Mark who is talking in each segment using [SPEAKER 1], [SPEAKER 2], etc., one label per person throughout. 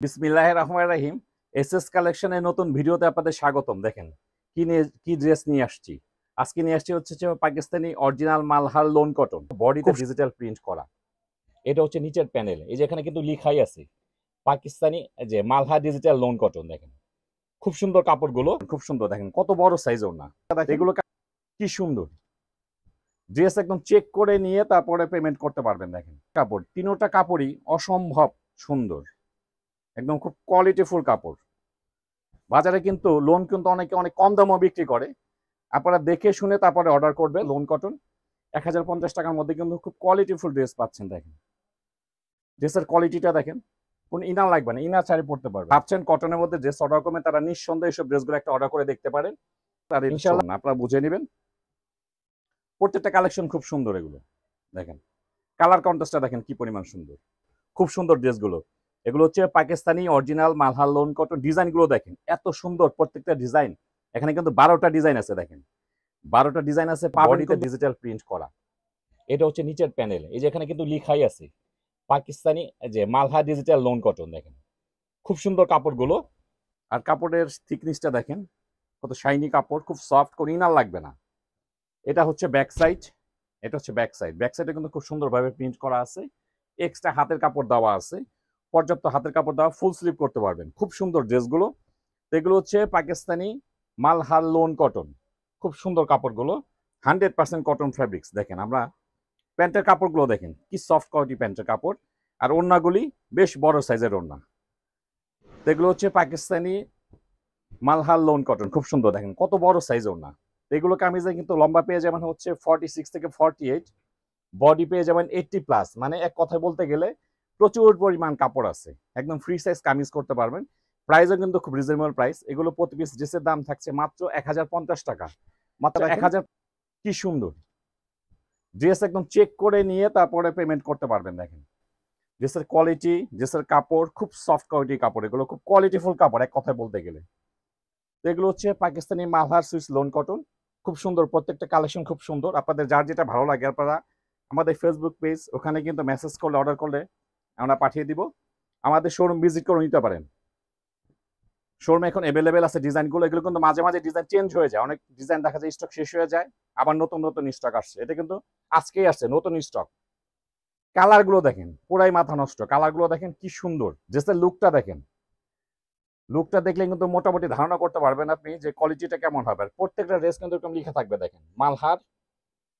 [SPEAKER 1] বিসমিল্লাহির রহমানির রহিম। এসএস কালেকশনের নতুন ভিডিওতে আপনাদের স্বাগতম। দেখেন কি ড্রেস নিয়ে আসছি। আজকে নিয়ে আসছি হচ্ছে যে Pakistani original Malhar loan cotton, বডিতে ডিজিটাল প্রিন্ট করা। এটা হচ্ছে নিচের প্যানেল, এই যে এখানে কিন্তু লিখাই আছে পাকিস্তানি যে মালহা ডিজিটাল লোন কটন। দেখেন খুব সুন্দর কাপড়গুলো, খুব সুন্দর। দেখেন কত বড় সাইজের না, এগুলো কি সুন্দর। ড্রেস একদম চেক করে নিয়ে তারপরে পেমেন্ট করতে পারবেন। দেখেন কাপড়, তিনোটা কাপড়ই অসম্ভব সুন্দর, একদম খুব কোয়ালিটিফুল কাপড়। বাজারে কিন্তু লোন কিন্তু অনেকে অনেক কম দামও বিক্রি করে। আপনারা দেখে শুনে তারপরে অর্ডার করবে। লোন কটন 1050 টাকার মধ্যে কিন্তু খুব কোয়ালিটিফুল ড্রেস পাচ্ছেন। দেখেন ড্রেসের কোয়ালিটিটা দেখেন, কোন ইনার লাগবে না, ইনার ছাড়ি পড়তে পারবে। ভাবছেন কটনের মধ্যে ড্রেস অর্ডার করবেন, তারা নিঃসন্দেহে এইসব ড্রেসগুলো একটা অর্ডার করে দেখতে পারেন। আর ইনশাআল্লাহ আপনারা বুঝে নেবেন। প্রত্যেকটা কালেকশন খুব সুন্দর। এগুলো দেখেন কালার কন্ট্রাস্টটা দেখেন কি পরিমাণ সুন্দর, খুব সুন্দর ড্রেসগুলো। এগুলো হচ্ছে Pakistani original Malhar loan cotton. ডিজাইনগুলো দেখেন এত সুন্দর, প্রত্যেকটা ডিজাইন। এখানে কিন্তু 12টা ডিজাইন আছে। দেখেন 12টা ডিজাইন আছে, বডিতে ডিজিটাল প্রিন্ট করা। এটা হচ্ছে নিচের প্যানেল, এই যে এখানে কিন্তু লিখাই আছে পাকিস্তানি যে মালহা ডিজিটাল লোন কটন। দেখেন খুব সুন্দর কাপড়গুলো। আর কাপড়ের থিকনেসটা দেখেন কত শাইনি কাপড়, খুব সফট, কোনো ইনার লাগবে না। এটা হচ্ছে ব্যাক সাইড, এটা হচ্ছে ব্যাক সাইড। ব্যাক সাইডে কিন্তু খুব সুন্দরভাবে প্রিন্ট করা আছে। এক্সট্রা হাতের কাপড় দেওয়া আছে, পর্যাপ্ত হাতের কাপড় দেওয়া, ফুল স্লিভ করতে পারবেন। খুব সুন্দর ড্রেসগুলো। এগুলো হচ্ছে পাকিস্তানি মালহার লোন কটন, খুব সুন্দর কাপড়গুলো, 100% কটন ফ্যাব্রিক্স। দেখেন আমরা প্যান্টের কাপড়গুলো দেখেন কি সফট কোয়ালিটি প্যান্টের কাপড়। আর ওড়নাগুলি বেশ বড় সাইজের ওড়না। এগুলো হচ্ছে পাকিস্তানি মালহার লোন কটন, খুব সুন্দর। দেখেন কত বড় সাইজ ওড়না। এগুলো কামিজে কিন্তু লম্বা পেয়ে যাবেন হচ্ছে 46 থেকে 48, বডি পেয়ে যাবেন 80+। মানে এক কথায় বলতে গেলে প্রচুর পরিমাণ কাপড় আছে, একদম ফ্রি সাইজ কামিজ করতে পারবেন। প্রাইসও কিন্তু খুব রিজনেবল প্রাইস। এগুলো প্রতি পিস ড্রেসের দাম থাকছে মাত্র 1050 টাকা, মাত্র 1000। কি সুন্দর ড্রেস, একদম চেক করে নিয়ে তারপরে পেমেন্ট করতে পারবেন। দেখেন ড্রেসের কোয়ালিটি, ড্রেসের কাপড় খুব সফট কোয়ালিটির কাপড়। এগুলো খুব কোয়ালিটিফুল কাপড় এক কথায় বলতে গেলে। এগুলো হচ্ছে Pakistani Malhar Swiss loan cotton, খুব সুন্দর। প্রত্যেকটা কালেকশন খুব সুন্দর। আপনাদের যার যেটা ভালো লাগে আপনারা আমাদের ফেসবুক পেজ, ওখানে কিন্তু মেসেজ করলে, অর্ডার করলে আমরা পাঠিয়ে দিব। আমাদের শোরুম ভিজিট করে নিতে পারেন। শোরুমে এখন অ্যাভেলেবেল আছে ডিজাইনগুলো। এগুলো কিন্তু মাঝে মাঝে ডিজাইন চেঞ্জ হয়ে যায়, অনেক ডিজাইন দেখা যায় স্টক শেষ হয়ে যায়, আবার নতুন নতুন স্টক আসছে। এটা কিন্তু আজকেই আসছে নতুন স্টক। কালারগুলো দেখেন পুরাই মাথা নষ্ট, কালারগুলো দেখেন কি সুন্দর। ড্রেসের লুকটা দেখেন, লুকটা দেখলে কিন্তু মোটামুটি ধারণা করতে পারবেন আপনি যে কোয়ালিটিটা কেমন হবে। আর প্রত্যেকটা ড্রেস কিন্তু এরকম লেখা থাকবে। দেখেন মালহার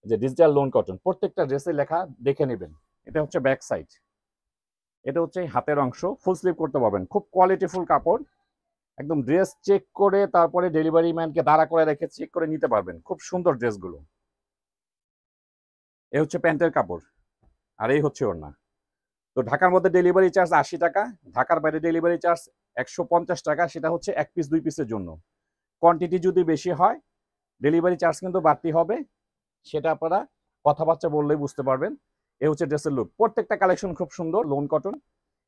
[SPEAKER 1] যে ডিজিটাল লোন কটন, প্রত্যেকটা ড্রেসে লেখা দেখে নেবেন। এটা হচ্ছে ব্যাক সাইড, এটা হচ্ছে হাতের অংশ, ফুল স্লিভ করতে পারবেন। খুব কোয়ালিটিফুল কাপড়, একদম ড্রেস চেক করে তারপরে ডেলিভারি ম্যানকে দাঁড়া করে রেখে চেক করে নিতে পারবেন। খুব সুন্দর ড্রেসগুলো। এই হচ্ছে প্যান্টের কাপড়, আর এই হচ্ছে ওড়না। তো ঢাকার মধ্যে ডেলিভারি চার্জ 80 টাকা, ঢাকার বাইরে ডেলিভারি চার্জ 150 টাকা। সেটা হচ্ছে এক পিস 2 পিসের জন্য। কোয়ান্টিটি যদি বেশি হয় ডেলিভারি চার্জ কিন্তু বাড়তি হবে, সেটা আপনারা কথাবার্তা বললেই বুঝতে পারবেন। এ হচ্ছে ড্রেসের লুক। প্রত্যেকটা কালেকশন খুব সুন্দর। লোন কটন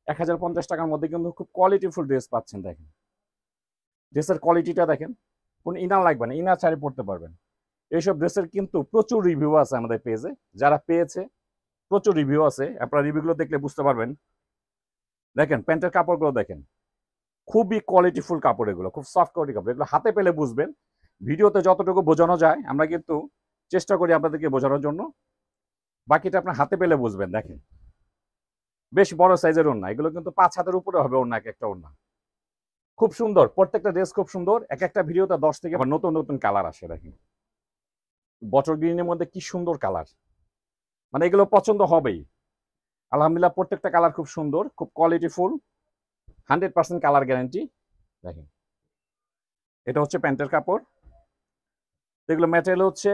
[SPEAKER 1] 1050 টাকার মধ্যে কিন্তু খুব কোয়ালিটিফুল ড্রেস পাচ্ছেন। দেখেন ড্রেসের কোয়ালিটিটা দেখেন, কোন ইনার লাগবে না, ইনার ছাড়ি পড়তে পারবেন। এইসব ড্রেসের কিন্তু প্রচুর রিভিউ আছে আমাদের পেজে, যারা পেয়েছে প্রচুর রিভিউ আছে। আপনারা রিভিউগুলো দেখলে বুঝতে পারবেন। দেখেন প্যান্টের কাপড়গুলো দেখেন, খুবই কোয়ালিটিফুল কাপড়। এগুলো খুব সফট কোয়ালিটি কাপড়। এগুলো হাতে পেলে বুঝবেন। ভিডিওতে যতটুকু বোঝানো যায় আমরা কিন্তু চেষ্টা করি আপনাদেরকে বোঝানোর জন্য, বাকিটা আপনার হাতে পেলে বুঝবেন। দেখেন বেশ বড় সাইজের ওড়না, এগুলো কিন্তু 5 হাতের উপরে হবে ওড়না, এক একটা ওড়না। খুব সুন্দর, প্রত্যেকটা ড্রেস খুব সুন্দর। এক একটা ভিডিওতে 10 থেকে নতুন নতুন কালার আসে। দেখেন বটল গ্রিনের মধ্যে কি সুন্দর কালার, মানে এগুলো পছন্দ হবেই। আলহামদুলিল্লাহ প্রত্যেকটা কালার খুব সুন্দর, খুব কোয়ালিটিফুল, 100% কালার গ্যারান্টি। দেখেন এটা হচ্ছে প্যান্টের কাপড়। এগুলো ম্যাটেরিয়াল হচ্ছে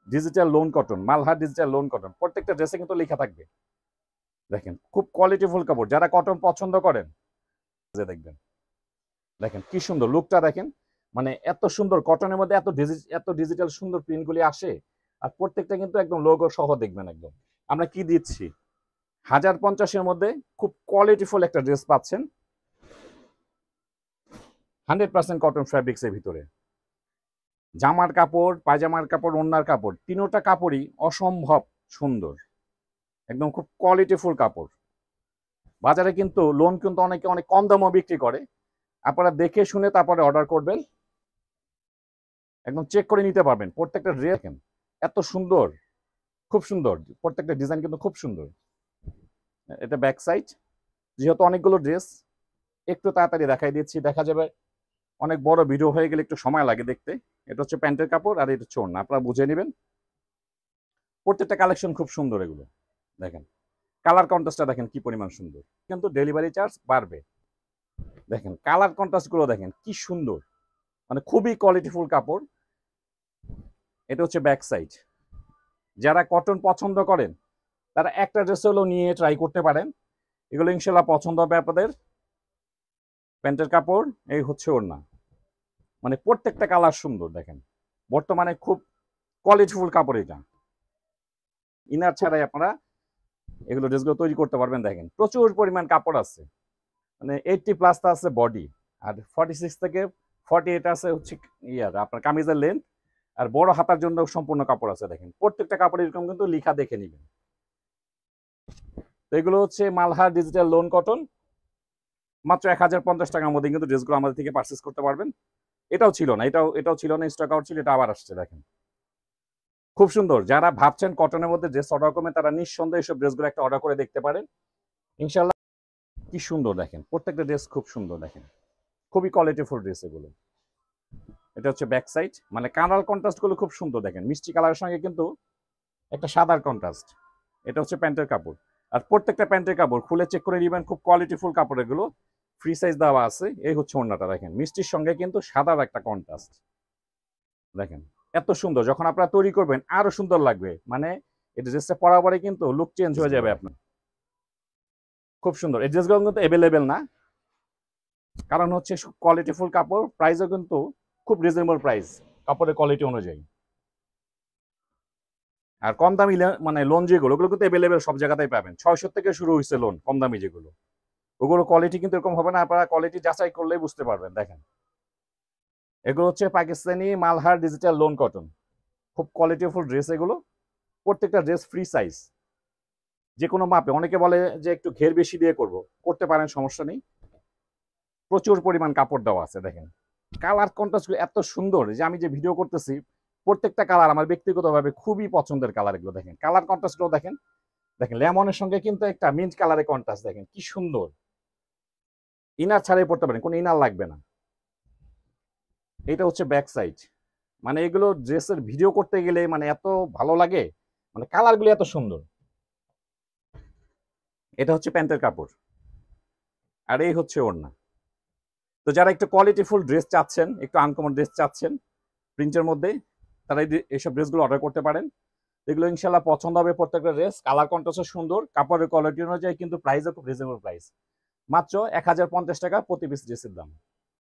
[SPEAKER 1] digital loan cotton, Malhar digital loan cotton. প্রত্যেকটা ড্রেসে কিন্তু লেখা থাকবে। দেখেন খুব কোয়ালিটিফুল কাপড়, যারা কটন পছন্দ করেন দেখবেন। দেখেন কি সুন্দর লুকটা দেখেন, মানে এত সুন্দর কটনের মধ্যে এত ডিজিটাল সুন্দর প্রিন্টগুলি আসে। আর প্রত্যেকটা কিন্তু একদম লোগো সহ দেখবেন একদম। আমরা কি দিচ্ছি 1050-এর মধ্যে খুব কোয়ালিটিফুল একটা ড্রেস পাচ্ছেন, 100% কটন ফ্যাব্রিক্সের ভিতরে। জামার কাপড়, পায়জামার কাপড়, ওড়নার কাপড়, তিনোটা কাপড়ই অসম্ভব সুন্দর, একদম খুব কোয়ালিটিফুল কাপড়। বাজারে কিন্তু লোন কিন্তু অনেকে অনেক কম দামও বিক্রি করে। আপনারা দেখে শুনে তারপরে অর্ডার করবেন, একদম চেক করে নিতে পারবেন। প্রত্যেকটা ড্রেস দেখেন এত সুন্দর, খুব সুন্দর, প্রত্যেকটা ডিজাইন কিন্তু খুব সুন্দর। এটা ব্যাক সাইড, যেহেতু অনেকগুলো ড্রেস একটু তাড়াতাড়ি দেখাই দিচ্ছি, দেখা যাবে অনেক বড় ভিডিও হয়ে গেলে একটু সময় লাগে দেখতে। এটা হচ্ছে প্যান্টের কাপড় আর এটা হচ্ছে ওড়না, আপনারা বুঝে নেবেন। প্রত্যেকটা কালেকশন খুব সুন্দর, এগুলো দেখেন কালার কন্ট্রাস্টটা দেখেন কি পরিমাণ সুন্দর, কিন্তু ডেলিভারি চার্জ বাড়বে। দেখেন কালার কন্ট্রাস্ট গুলো দেখেন কি সুন্দর, মানে খুবই কোয়ালিটিফুল কাপড়। এটা হচ্ছে ব্যাক সাইড। যারা কটন পছন্দ করেন তারা একটা ড্রেস হলেও নিয়ে ট্রাই করতে পারেন, এগুলো ইনশাল্লাহ পছন্দ হবে আপনাদের। প্যান্টের কাপড়, এই হচ্ছে ওড়না, মানে প্রত্যেকটা কালার সুন্দর। দেখেন বর্তমানে খুব কোয়ালিটিফুল কাপড় এটা, ইনার ছাড়াই আপনারা এগুলো ড্রেসগুলো তৈরি করতে পারবেন। দেখেন প্রচুর পরিমাণ কাপড় আছে, মানে 80+ আছে বডি, আর 46 থেকে 48 আছে হচ্ছে ইয়ার আপনার কামিজের লেন্থ, আর বড় হাতার জন্য সম্পূর্ণ কাপড় আছে। দেখেন প্রত্যেকটা কাপড় এরকম কিন্তু লেখা দেখে নেবেন। তো এগুলো হচ্ছে মালহার ডিজিটাল লোন কটন, মাত্র 1050 টাকার মধ্যে কিন্তু ড্রেসগুলো আমাদের থেকে পারচেস করতে পারবেন। এটাও ছিল না, এটাও ছিল না, স্টক আউট ছিল, এটা আবার আসছে। দেখেন খুব সুন্দর, যারা ভাবছেন কটনের মধ্যে ড্রেস অর্ডার করবেন তারা নিঃসন্দেহে এইসব ড্রেসগুলো একটা অর্ডার করে দেখতে পারেন ইনশাল্লাহ। কি সুন্দর দেখেন, প্রত্যেকটা ড্রেস খুব সুন্দর, দেখেন খুবই কোয়ালিটিফুল ড্রেস এগুলো। এটা হচ্ছে ব্যাক সাইড, মানে কালার কন্ট্রাস্ট গুলো খুব সুন্দর। দেখেন মিষ্টি কালারের সঙ্গে কিন্তু একটা সাদার কন্ট্রাস্ট। এটা হচ্ছে প্যান্টের কাপড়, আর প্রত্যেকটা প্যান্টের কাপড় খুলে চেক করে নেবেন, খুব কোয়ালিটিফুল কাপড় এগুলো, ফ্রি সাইজ দেওয়া আছে। এই হচ্ছে ওড়নাটা, দেখেন মিষ্টির সঙ্গে কিন্তু সাদার একটা কন্ট্রাস্ট। দেখেন এত সুন্দর, যখন আপনারা তৈরি করবেন আরো সুন্দর লাগবে, মানে এই ড্রেসটা পরার পরে কিন্তু লুক চেঞ্জ হয়ে যাবে আপনার। খুব সুন্দর, এই ড্রেসগুলো কিন্তু অ্যাভেলেবেল না, কারণ হচ্ছে কোয়ালিটিফুল কাপড়, প্রাইসও কিন্তু খুব রিজনেবল প্রাইস কাপড়ের কোয়ালিটি অনুযায়ী। আর কম দামি মানে লোন যেগুলো, ওগুলো কিন্তু অ্যাভেলেবেল সব জায়গাতেই পাবেন। 600 থেকে শুরু হয়েছে লোন কম দামি যেগুলো, ওগুলো কোয়ালিটি কিন্তু এরকম হবে না, আপনারা কোয়ালিটি যাচাই করলেই বুঝতে পারবেন। দেখেন এগুলো হচ্ছে Pakistani Malhar digital loan cotton, খুব কোয়ালিটিফুল ড্রেস এগুলো। প্রত্যেকটা ড্রেস ফ্রি সাইজ, যে কোনো মাপে। অনেকে বলে যে একটু ঘের বেশি দিয়ে করব, করতে পারেন, সমস্যা নেই। প্রচুর পরিমাণ কাপড় দেওয়া আছে। দেখেন কালার কন্ট্রাস্ট এত সুন্দর, যে আমি যে ভিডিও করতেছি প্রত্যেকটা কালার আমার ব্যক্তিগতভাবে খুবই পছন্দের কালার এগুলো। দেখেন কালার কন্ট্রাস্টগুলো দেখেন, দেখেন লেমনের সঙ্গে কিন্তু একটা মিন্ট কালারের কন্ট্রাস্ট, দেখেন কি সুন্দর। ইনার ছাড়াই পড়তে পারেন, কোনো ইনার লাগবে না। এটা হচ্ছে ব্যাক সাইড, মানে এগুলো ড্রেসের ভিডিও করতে গেলে মানে এত ভালো লাগে, মানে কালারগুলো এত সুন্দর। এটা হচ্ছে প্যান্টের কাপড়, আর এই হচ্ছে ওড়না। তো যারা একটু কোয়ালিটিফুল ড্রেস চাচ্ছেন, একটু আনকমন ড্রেস চাচ্ছেন প্রিন্টের মধ্যে, তারা এইসব ড্রেসগুলো অর্ডার করতে পারেন। এগুলো ইনশাল্লাহ পছন্দ হবে প্রত্যেকটা ড্রেস, কালার কন্ট্রাস্টও সুন্দর, কাপড়ের কোয়ালিটি অনুযায়ী কিন্তু প্রাইসও খুব রিজনেবল প্রাইস, মাত্র 1050 টাকা প্রতি পিস ড্রেসের দাম।